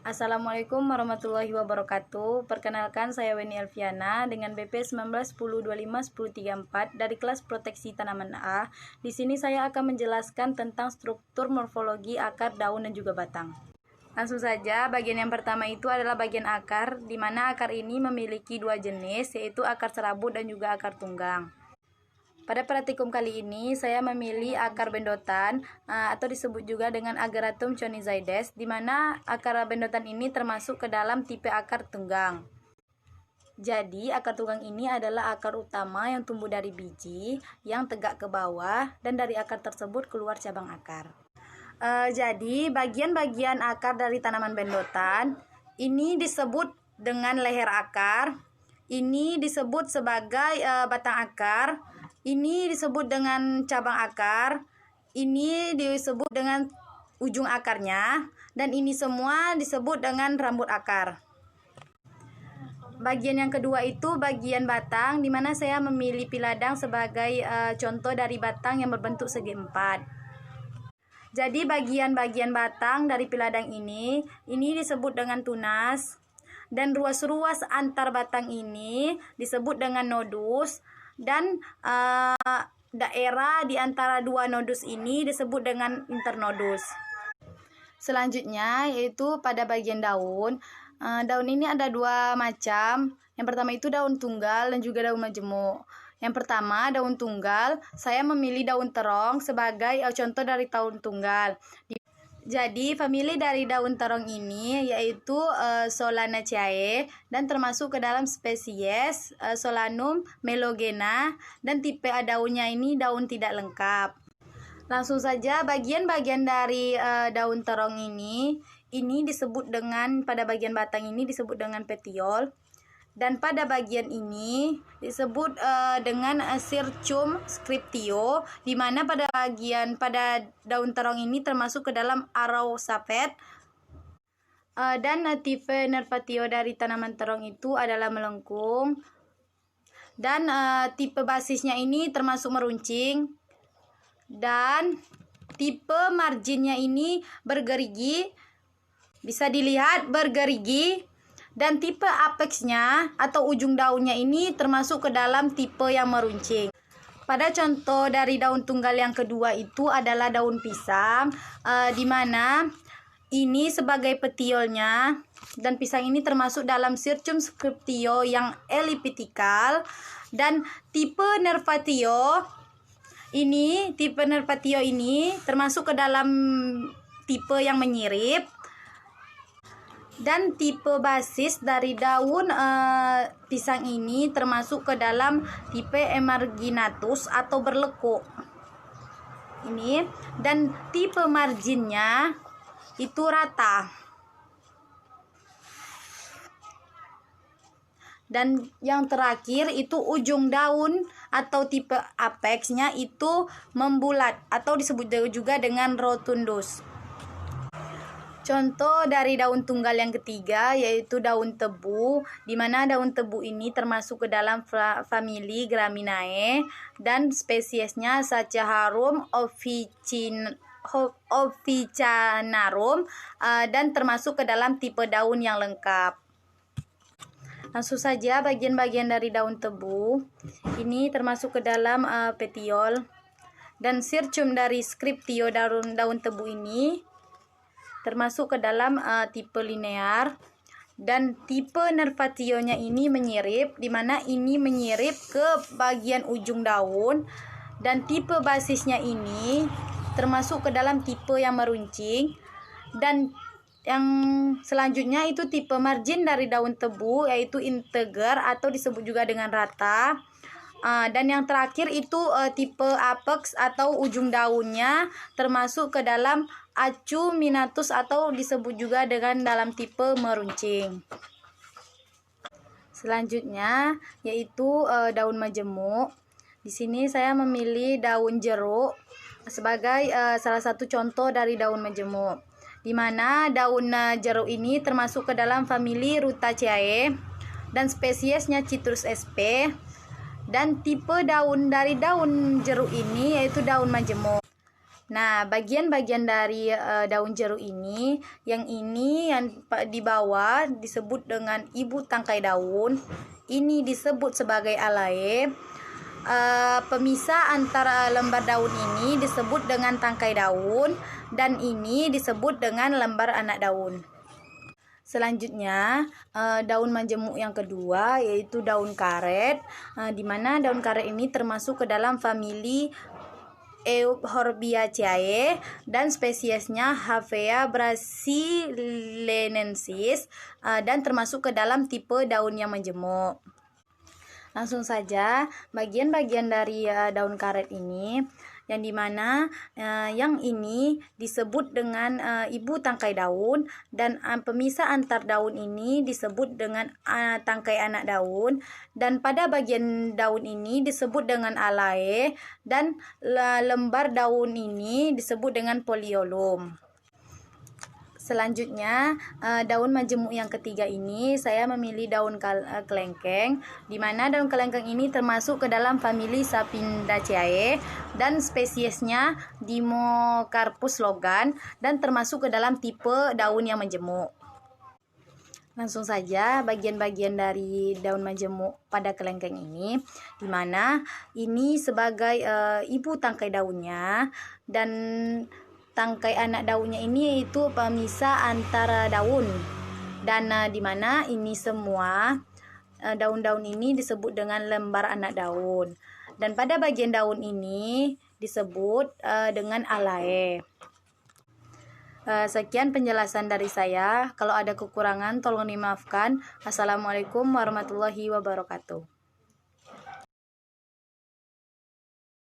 Assalamualaikum warahmatullahi wabarakatuh. Perkenalkan, saya Weni Elviana dengan BP 1910251034 dari kelas Proteksi Tanaman A. Di sini saya akan menjelaskan tentang struktur morfologi akar, daun, dan juga batang. Langsung saja, bagian yang pertama itu adalah bagian akar, di mana akar ini memiliki dua jenis, yaitu akar serabut dan juga akar tunggang. Pada praktikum kali ini, saya memilih akar bendotan atau disebut juga dengan Ageratum chonizoides, di mana akar bendotan ini termasuk ke dalam tipe akar tunggang. Jadi, akar tunggang ini adalah akar utama yang tumbuh dari biji yang tegak ke bawah, dan dari akar tersebut keluar cabang akar. Jadi, bagian-bagian akar dari tanaman bendotan ini disebut dengan leher akar, ini disebut sebagai batang akar, ini disebut dengan cabang akar, ini disebut dengan ujung akarnya, dan ini semua disebut dengan rambut akar. Bagian yang kedua itu bagian batang, di mana saya memilih piladang sebagai contoh dari batang yang berbentuk segi empat. Jadi bagian-bagian batang dari piladang ini disebut dengan tunas, dan ruas-ruas antar batang ini disebut dengan nodus, dan daerah di antara dua nodus ini disebut dengan internodus. Selanjutnya yaitu pada bagian daun. Daun ini ada dua macam. Yang pertama itu daun tunggal dan juga daun majemuk. Yang pertama, daun tunggal, saya memilih daun terong sebagai contoh dari daun tunggal. Jadi, famili dari daun terong ini yaitu Solanaceae, dan termasuk ke dalam spesies Solanum melogena, dan tipe daunnya ini daun tidak lengkap. Langsung saja, bagian-bagian dari daun terong ini disebut dengan, pada bagian batang ini disebut dengan petiol, dan pada bagian ini disebut dengan Circum scriptio, di mana pada daun terong ini termasuk ke dalam Araucaphe, dan tipe nervatio dari tanaman terong itu adalah melengkung, dan tipe basisnya ini termasuk meruncing, dan tipe marginnya ini bergerigi, bisa dilihat bergerigi. Dan tipe apexnya atau ujung daunnya ini termasuk ke dalam tipe yang meruncing. Pada contoh dari daun tunggal yang kedua itu adalah daun pisang, di mana ini sebagai petiolnya, dan pisang ini termasuk dalam Circum scriptio yang elliptical, dan tipe nervatio ini termasuk ke dalam tipe yang menyirip. Dan tipe basis dari daun pisang ini termasuk ke dalam tipe emarginatus atau berlekuk. Ini, dan tipe marginnya itu rata. Dan yang terakhir itu ujung daun atau tipe apexnya itu membulat atau disebut juga dengan rotundus. Contoh dari daun tunggal yang ketiga yaitu daun tebu, di mana daun tebu ini termasuk ke dalam famili Graminae, dan spesiesnya Sacharum officinarum, dan termasuk ke dalam tipe daun yang lengkap. Langsung saja, bagian-bagian dari daun tebu ini termasuk ke dalam petiol, dan Circum dari scriptio daun tebu ini termasuk ke dalam tipe linear, dan tipe nervationya ini menyirip, di mana ini menyirip ke bagian ujung daun, dan tipe basisnya ini termasuk ke dalam tipe yang meruncing, dan yang selanjutnya itu tipe margin dari daun tebu yaitu integer atau disebut juga dengan rata. Dan yang terakhir itu tipe apex atau ujung daunnya termasuk ke dalam acuminatus atau disebut juga dengan dalam tipe meruncing. Selanjutnya yaitu daun majemuk. Di sini saya memilih daun jeruk sebagai salah satu contoh dari daun majemuk, di mana daun jeruk ini termasuk ke dalam famili Rutaceae, dan spesiesnya Citrus sp. Dan tipe daun dari daun jeruk ini yaitu daun majemuk. Nah, bagian-bagian dari daun jeruk ini yang di bawah disebut dengan ibu tangkai daun. Ini disebut sebagai alae. Pemisah antara lembar daun ini disebut dengan tangkai daun, dan ini disebut dengan lembar anak daun. Selanjutnya, daun majemuk yang kedua yaitu daun karet, di mana daun karet ini termasuk ke dalam famili Euphorbia dan spesiesnya Hevea brasiliensis, dan termasuk ke dalam tipe daun yang majemuk. Langsung saja, bagian-bagian dari daun karet ini yang dimana yang ini disebut dengan ibu tangkai daun, dan pemisah antar daun ini disebut dengan tangkai anak daun, dan pada bagian daun ini disebut dengan alae, dan lembar daun ini disebut dengan poliolum. Selanjutnya, daun majemuk yang ketiga ini saya memilih daun kelengkeng, di mana daun kelengkeng ini termasuk ke dalam famili Sapindaceae dan spesiesnya Dimmocarpus logan, dan termasuk ke dalam tipe daun yang majemuk. Langsung saja, bagian-bagian dari daun majemuk pada kelengkeng ini, di mana ini sebagai ibu tangkai daunnya, dan tangkai anak daunnya ini yaitu pemisah antara daun, dan di mana ini semua daun-daun ini disebut dengan lembar anak daun, dan pada bagian daun ini disebut dengan alae. Sekian penjelasan dari saya. Kalau ada kekurangan tolong dimaafkan. Assalamualaikum warahmatullahi wabarakatuh.